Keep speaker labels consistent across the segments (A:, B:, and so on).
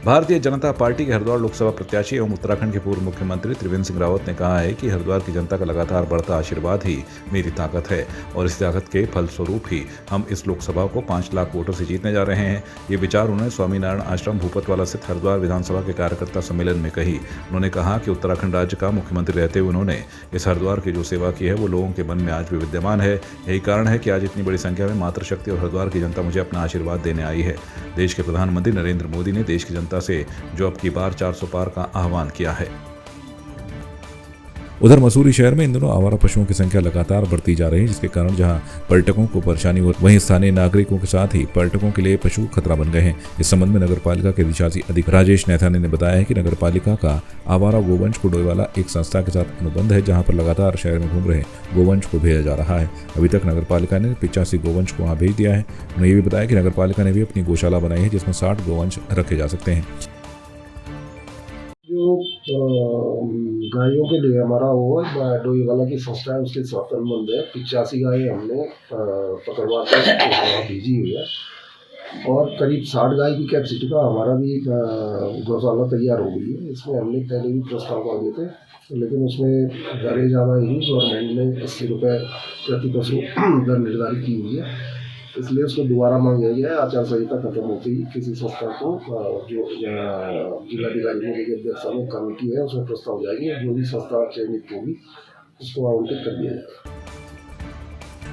A: Bharatiya Janata party के हरिद्वार लोकसभा प्रत्याशी एवं उत्तराखंड के पूर्व मुख्यमंत्री त्रिवेंद्र सिंह रावत ने कहा है कि हरिद्वार की जनता का लगातार बढ़ता आशीर्वाद ही मेरी ताकत है और इस ताकत के फलस्वरूप ही हम इस लोकसभा को 5 लाख वोटों से जीतने जा रहे हैं। ये विचार उन्होंने स्वामीनारायण आश्रम भूपतवाला स्थित हरिद्वार विधानसभा के कार्यकर्ता सम्मेलन में कही। उन्होंने कहा कि उत्तराखंड राज्य का मुख्यमंत्री रहते हुए उन्होंने इस हरिद्वार की जो सेवा की है वो लोगों के मन में आज भी विद्यमान है। यही कारण है कि आज इतनी बड़ी संख्या में मातृशक्ति और हरिद्वार की जनता मुझे अपना आशीर्वाद देने आई है। देश के प्रधानमंत्री नरेंद्र मोदी ने देश की जनता से जो अब की बार 400 पार का आह्वान किया है। उधर मसूरी शहर में इन दिनों आवारा पशुओं की संख्या लगातार बढ़ती जा रही है, जिसके कारण जहां पर्यटकों को परेशानी हो वहीं स्थानीय नागरिकों के साथ ही पर्यटकों के लिए पशु खतरा बन गए हैं। इस संबंध में नगर पालिका के अधिशासी अधिकारी राजेश नैथानी ने बताया है कि नगर पालिका का आवारा गोवंश को डोए वाला एक संस्था के साथ अनुबंध है, जहाँ पर लगातार शहर में घूम रहे गोवंश को भेजा जा रहा है। अभी तक नगर पालिका ने 85 गोवंश को वहाँ भेज दिया है। उन्होंने ये भी बताया कि नगर पालिका ने भी अपनी गौशाला बनाई है, जिसमें 60 गोवंश रखे जा सकते हैं।
B: जो गायों के लिए हमारा वो डोई वाला की संस्था है, उसके साथ अनुबंध है। 85 गायें हमने पकड़वा कर भेजी हुई है और करीब 60 गाय की कैपेसिटी का हमारा भी गौशाला तैयार हो गई है। इसमें हमने पहले भी प्रस्ताव आ गए थे, लेकिन उसमें दरें ज़्यादा ही गवर्नमेंट ने 80 रुपये प्रति पशु दर निर्धारित की हुई है, इसलिए उसको दोबारा मांगा गया है। आचार संहिता खत्म होते ही किसी संस्था को जो जिलाधिकारी ने की अध्यक्षता में कमेटी है उसमें प्रस्ताव जाएगी, जो भी संस्था चयनित होगी उसको आवंटित कर दिया जाएगा।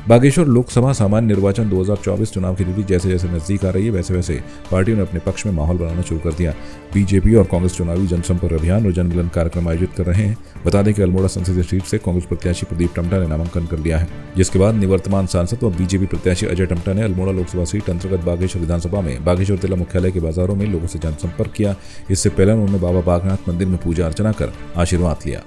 A: बागेश्वर लोकसभा सामान्य निर्वाचन 2024 चुनाव की तिथि जैसे जैसे नजदीक आ रही है, वैसे वैसे पार्टियों ने अपने पक्ष में माहौल बनाना शुरू कर दिया। बीजेपी और कांग्रेस चुनावी जनसंपर्क अभियान और जनमिलन कार्यक्रम आयोजित कर रहे हैं। बता दें कि अल्मोड़ा संसदीय सीट से कांग्रेस प्रत्याशी प्रदीप टमटा ने नामांकन कर लिया है, जिसके बाद निवर्तमान सांसद और बीजेपी प्रत्याशी अजय टमटा ने अल्मोड़ा लोकसभा सीट अंतर्गत बागेश्वर विधानसभा में बागेश्वर जिला मुख्यालय के बाजारों में लोगों से जनसंपर्क किया। इससे पहले उन्होंने बाबा बागनाथ मंदिर में पूजा अर्चना कर आशीर्वाद लिया।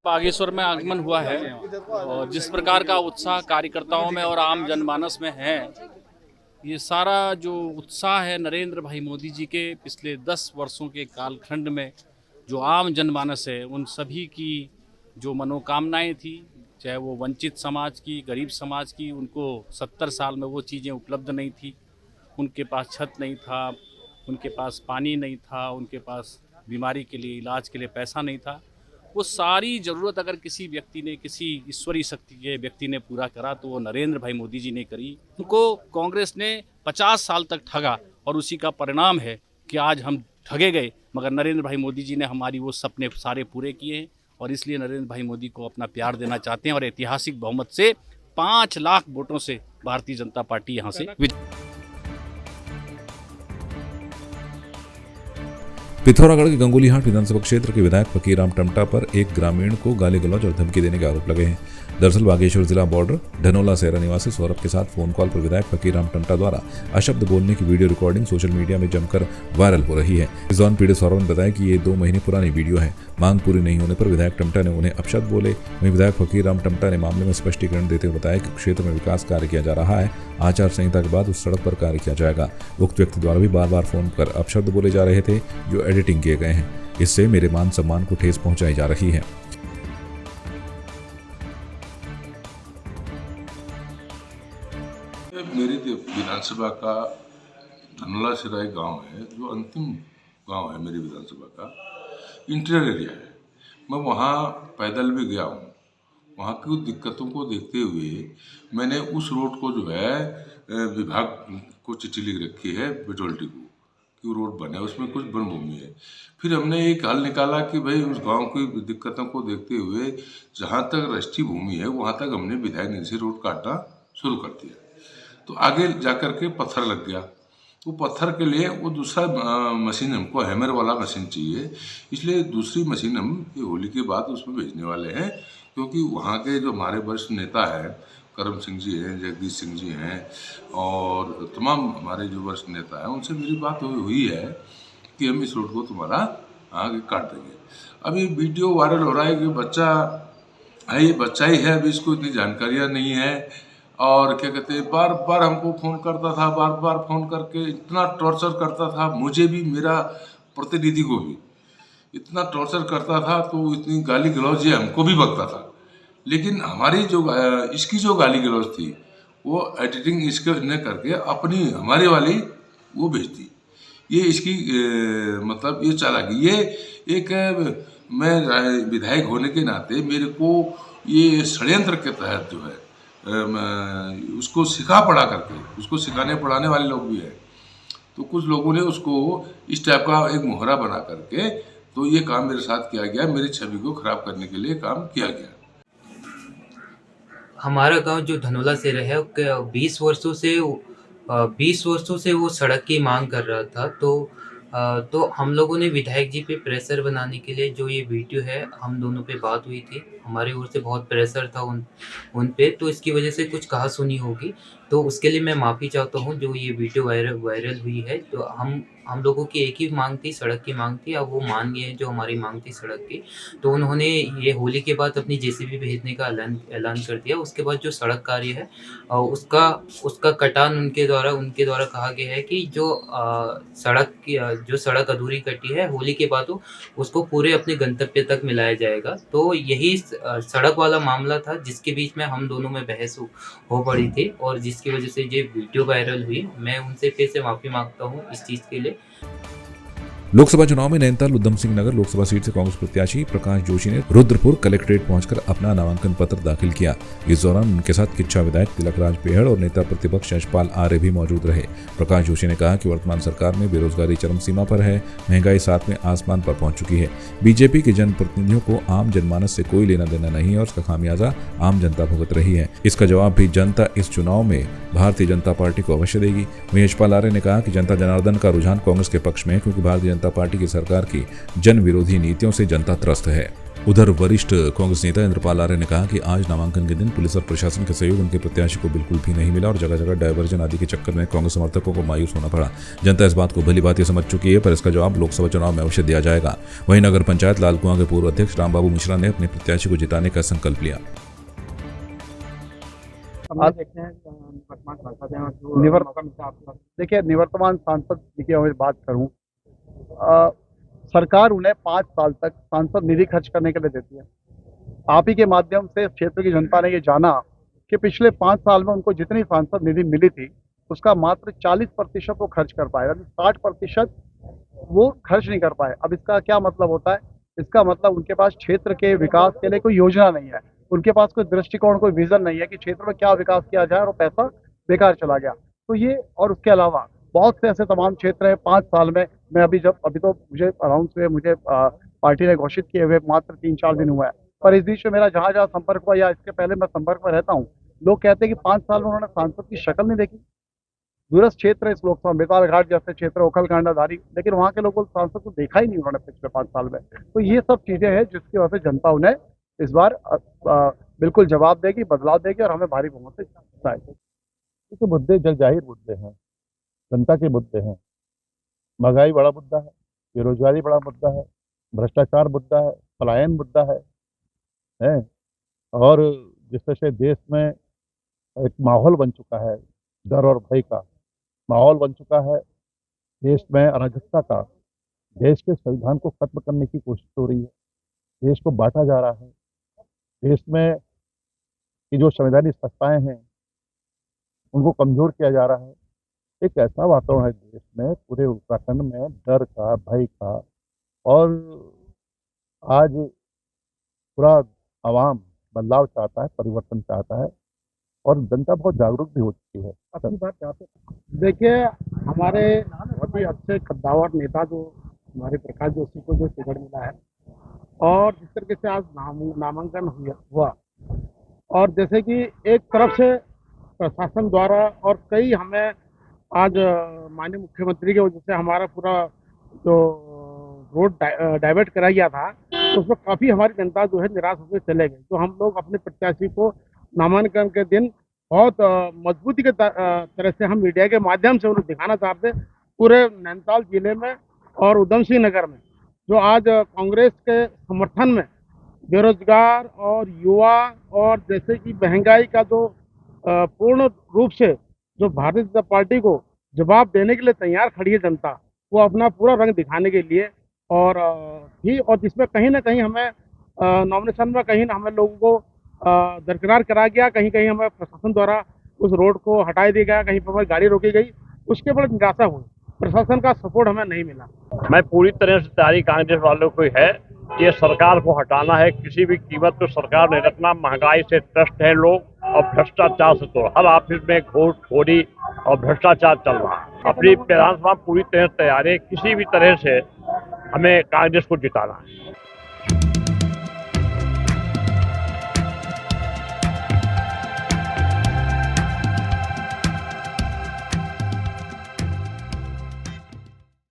C: बागेश्वर में आगमन हुआ है और जिस प्रकार का उत्साह कार्यकर्ताओं में और आम जनमानस में है, ये सारा जो उत्साह है नरेंद्र भाई मोदी जी के पिछले 10 वर्षों के कालखंड में जो आम जनमानस है उन सभी की जो मनोकामनाएं थी, चाहे वो वंचित समाज की, गरीब समाज की, उनको 70 साल में वो चीज़ें उपलब्ध नहीं थी। उनके पास छत नहीं था, उनके पास पानी नहीं था, उनके पास बीमारी के लिए इलाज के लिए पैसा नहीं था। वो सारी ज़रूरत अगर किसी व्यक्ति ने, किसी ईश्वरीय शक्ति के व्यक्ति ने पूरा करा तो वो नरेंद्र भाई मोदी जी ने करी। उनको कांग्रेस ने 50 साल तक ठगा और उसी का परिणाम है कि आज हम ठगे गए, मगर नरेंद्र भाई मोदी जी ने हमारी वो सपने सारे पूरे किए हैं और इसलिए नरेंद्र भाई मोदी को अपना प्यार देना चाहते हैं और ऐतिहासिक बहुमत से 5 लाख वोटों से भारतीय जनता पार्टी यहाँ से
A: पिथौरागढ़ के गंगोलीहाट विधानसभा क्षेत्र के विधायक फकीराम टमटा पर एक ग्रामीण को गाली गलौज और धमकी देने के आरोप लगे हैं। दरअसल बागेश्वर जिला बॉर्डर धनोला सेरा निवासी सौरभ के साथ फोन कॉल पर विधायक फकीराम टमटा द्वारा अशब्द बोलने की वीडियो रिकॉर्डिंग सोशल मीडिया में जमकर वायरल हो रही है। इस दौरान पीड़ित सौरभ ने बताया कि ये 2 महीने पुरानी वीडियो है। मांग पूरी नहीं होने पर विधायक टमटा ने उन्हें अपशब्द बोले। वहीं विधायक फकीराम टमटा ने मामले में स्पष्टीकरण देते हुए बताया कि क्षेत्र में विकास कार्य किया जा रहा है, आचार संहिता के बाद उस सड़क पर कार्य किया जाएगा। उक्त व्यक्ति द्वारा भी बार बार फोन पर अपशब्द बोले जा रहे थे जो एडिटिंग किए गए हैं। इससे मेरे मान सम्मान को ठेस पहुंचाई जा रही है।
D: मेरी विधानसभा का धनोला सिराई गांव है, जो अंतिम गांव है मेरी विधानसभा का, इंटीरियर एरिया है। मैं वहां पैदल भी गया हूं। वहां की दिक्कतों को देखते हुए मैंने उस रोड को जो है विभाग को चिट्ठी लिख रखी है बिटोल्टी को कि वो रोड बने, उसमें कुछ वन भूमि है। फिर हमने एक हल निकाला कि भाई उस गांव की दिक्कतों को देखते हुए जहां तक राष्ट्रीय भूमि है वहां तक हमने विधायक निधि से रोड काटना शुरू कर दिया। तो आगे जाकर के पत्थर लग गया। वो पत्थर के लिए वो दूसरा मशीन, हमको हैमर वाला मशीन चाहिए, इसलिए दूसरी मशीन हम ये होली के बाद उसमें भेजने वाले हैं। क्योंकि वहाँ के जो हमारे वरिष्ठ नेता हैं, करम सिंह जी हैं, जगदीश सिंह जी हैं और तमाम हमारे जो वरिष्ठ नेता हैं, उनसे मेरी बात हुई है कि हम इस रोड को तुम्हारा आगे काट देंगे। अभी वीडियो वायरल हो रहा है कि बच्चा है, ये बच्चा ही है, अभी इसको इतनी जानकारियाँ नहीं है और क्या कहते हैं, बार बार हमको फ़ोन करता था, बार बार फ़ोन करके इतना टॉर्चर करता था, मुझे भी, मेरा प्रतिनिधि को भी इतना टॉर्चर करता था। तो इतनी गाली गलौज ये हमको भी बकता था, लेकिन हमारी जो इसकी जो गाली गलौज थी वो एडिटिंग इसके ने करके अपनी हमारी वाली वो भेजती। ये इसकी मतलब ये चालाकी, ये एक मैं विधायक होने के नाते मेरे को ये षड्यंत्र के तहत जो है उसको सिखा पढ़ा करके, उसको सिखाने पढ़ाने वाले लोग भी हैं, तो कुछ लोगों ने उसको इस टाइप का एक मोहरा बना करके तो ये काम मेरे साथ किया गया, मेरी छवि को खराब करने के लिए काम किया गया।
E: हमारा गांव जो धनोला से है 20 वर्षों से वो सड़क की मांग कर रहा था। तो हम लोगों ने विधायक जी पे प्रेशर बनाने के लिए, जो ये वीडियो है, हम दोनों पे बात हुई थी, हमारी ओर से बहुत प्रेशर था उन पे, तो इसकी वजह से कुछ कहा सुनी होगी, तो उसके लिए मैं माफ़ी चाहता हूँ। जो ये वीडियो वायरल हुई है, तो हम लोगों की एक ही मांग थी, सड़क की मांग थी। अब वो मान गए हैं जो हमारी मांग थी सड़क की। तो उन्होंने ये होली के बाद अपनी जेसीबी भेजने का ऐलान कर दिया। उसके बाद जो सड़क कार्य है उसका कटान उनके द्वारा कहा गया है कि जो सड़क अधूरी कटी है होली के बाद उसको पूरे अपने गंतव्य तक मिलाया जाएगा। तो यही सड़क वाला मामला था जिसके बीच में हम दोनों में बहस हो पड़ी थी, और जिसकी वजह से ये वीडियो वायरल हुई। मैं उनसे फिर से माफ़ी मांगता हूँ इस चीज़ के लिए।
A: लोकसभा चुनाव में नैनीताल उधम सिंह नगर लोकसभा सीट से कांग्रेस प्रत्याशी प्रकाश जोशी ने रुद्रपुर कलेक्ट्रेट पहुंचकर अपना नामांकन पत्र दाखिल किया। इस दौरान उनके साथ किच्छा विधायक तिलक राज बेहड़ और नेता प्रतिपक्ष यशपाल आर्य भी मौजूद रहे। प्रकाश जोशी ने कहा कि वर्तमान सरकार में बेरोजगारी चरम सीमा पर है, महंगाई 7वें आसमान पर पहुंच चुकी है। बीजेपी के जनप्रतिनिधियों को आम जनमानस से कोई लेना देना नहीं है और उसका खामियाजा आम जनता भुगत रही है। इसका जवाब भी जनता इस चुनाव में भारतीय जनता पार्टी को अवश्य देगी। वहीं यशपाल आर्य ने कहा कि जनता जनार्दन का रुझान कांग्रेस के पक्ष में है, क्योंकि भारतीय जनता पार्टी की सरकार की जन विरोधी नीतियों से जनता त्रस्त है। उधर वरिष्ठ कांग्रेस नेता इंद्रपाल आर्य ने कहा कि आज नामांकन के दिन पुलिस और प्रशासन के सहयोग उनके प्रत्याशी को बिल्कुल भी नहीं मिला और जगह जगह डायवर्जन आदि के चक्कर में कांग्रेस समर्थकों को मायूस होना पड़ा। जनता इस बात को भली भांति समझ चुकी है, पर इसका जवाब लोकसभा चुनाव में अवश्य दिया जाएगा। वहीं नगर पंचायत लालकुआं के पूर्व अध्यक्ष रामबाबू मिश्रा ने अपने प्रत्याशी को जिताने का संकल्प लिया।
F: देखिए, निवर्तमान सांसद जी की अगर बात करूं, सरकार उन्हें 5 साल तक सांसद निधि खर्च करने के लिए देती है। आप ही के माध्यम से क्षेत्र की जनता ने ये जाना कि पिछले 5 साल में उनको जितनी सांसद निधि मिली थी उसका मात्र 40% वो खर्च कर पाए, यानी 60% वो खर्च नहीं कर पाए। अब इसका क्या मतलब होता है? इसका मतलब उनके पास क्षेत्र के विकास के लिए कोई योजना नहीं है, उनके पास कोई दृष्टिकोण, कोई विजन नहीं है कि क्षेत्र में क्या विकास किया जाए, और पैसा बेकार चला गया। तो ये, और उसके अलावा बहुत से ऐसे तमाम क्षेत्र हैं 5 साल में। मैं अभी तो मुझे अनाउंस हुए, मुझे पार्टी ने घोषित किए हुए मात्र 3-4 दिन हुआ है, पर इस बीच में मेरा जहाँ जहाँ संपर्क हुआ या इसके पहले मैं संपर्क में रहता हूँ, लोग कहते हैं कि 5 साल में उन्होंने सांसद की शक्ल नहीं देखी। दूरस्थ क्षेत्र है इस लोकसभा, बेताल घाट जैसे क्षेत्र, ओखलकांडाधारी, लेकिन वहाँ के लोगों को सांसद को देखा ही नहीं उन्होंने पिछले 5 साल में। तो ये सब चीजें हैं जिसकी वजह से जनता उन्हें इस बार बिल्कुल जवाब देगी, बदलाव देगी, और हमें भारी बहुमत से जिताएगी।
G: तो मुद्दे जग जाहिर मुद्दे हैं, जनता के मुद्दे हैं। महंगाई बड़ा मुद्दा है, बेरोजगारी बड़ा मुद्दा है, भ्रष्टाचार मुद्दा है, पलायन मुद्दा है। और जिस तरह से देश में एक माहौल बन चुका है, डर और भय का माहौल बन चुका है, देश में अराजकता का, देश के संविधान को खत्म करने की कोशिश हो रही है, देश को बांटा जा रहा है, देश में की जो संवैधानिक संस्थाएं हैं उनको कमजोर किया जा रहा है। एक ऐसा वातावरण है देश में, पूरे उत्तराखंड में डर का, भय का, और आज पूरा आवाम बदलाव चाहता है, परिवर्तन चाहता है, और जनता बहुत जागरूक भी हो चुकी है।
F: अपनी बात चाहते हैं। देखिए, हमारे बहुत ही अच्छे कद्दावर नेता जो हमारे प्रकाश जोशी को जो टिकट मिला है, और जिस तरीके से आज नामांकन हुआ, और जैसे कि एक तरफ से प्रशासन द्वारा और कई हमें आज माननीय मुख्यमंत्री की वजह से हमारा पूरा जो रोड डाइवर्ट करा गया था, तो उसमें काफ़ी हमारी जनता जो है निराश होकर चले गए। तो हम लोग अपने प्रत्याशी को नामांकन के दिन बहुत मजबूती के तरह से हम मीडिया के माध्यम से उन्हें दिखाना चाहते पूरे नैनीताल जिले में और उधम सिंह नगर में, जो आज कांग्रेस के समर्थन में बेरोजगार और युवा, और जैसे कि महंगाई का जो पूर्ण रूप से जो भारतीय जनता पार्टी को जवाब देने के लिए तैयार खड़ी है जनता, वो अपना पूरा रंग दिखाने के लिए, और जिसमें कहीं ना कहीं हमें नॉमिनेशन में कहीं ना हमें लोगों को दरकिनार करा गया, कहीं कहीं हमें प्रशासन द्वारा उस रोड को हटा दिया गया, कहीं पर हमारी गाड़ी रोकी गई, उसके बड़े निराशा हुई। प्रशासन का सपोर्ट हमें नहीं मिला।
H: मैं पूरी तरह से तैयारी कांग्रेस वालों को है कि सरकार को हटाना है, किसी भी कीमत पर सरकार नहीं रखना। महंगाई से त्रस्त है लोग और भ्रष्टाचार से तो हर ऑफिस में घूसखोरी और भ्रष्टाचार चल रहा है। अपनी विधानसभा पूरी तरह तैयार है, किसी भी तरह से हमें कांग्रेस को जिताना है।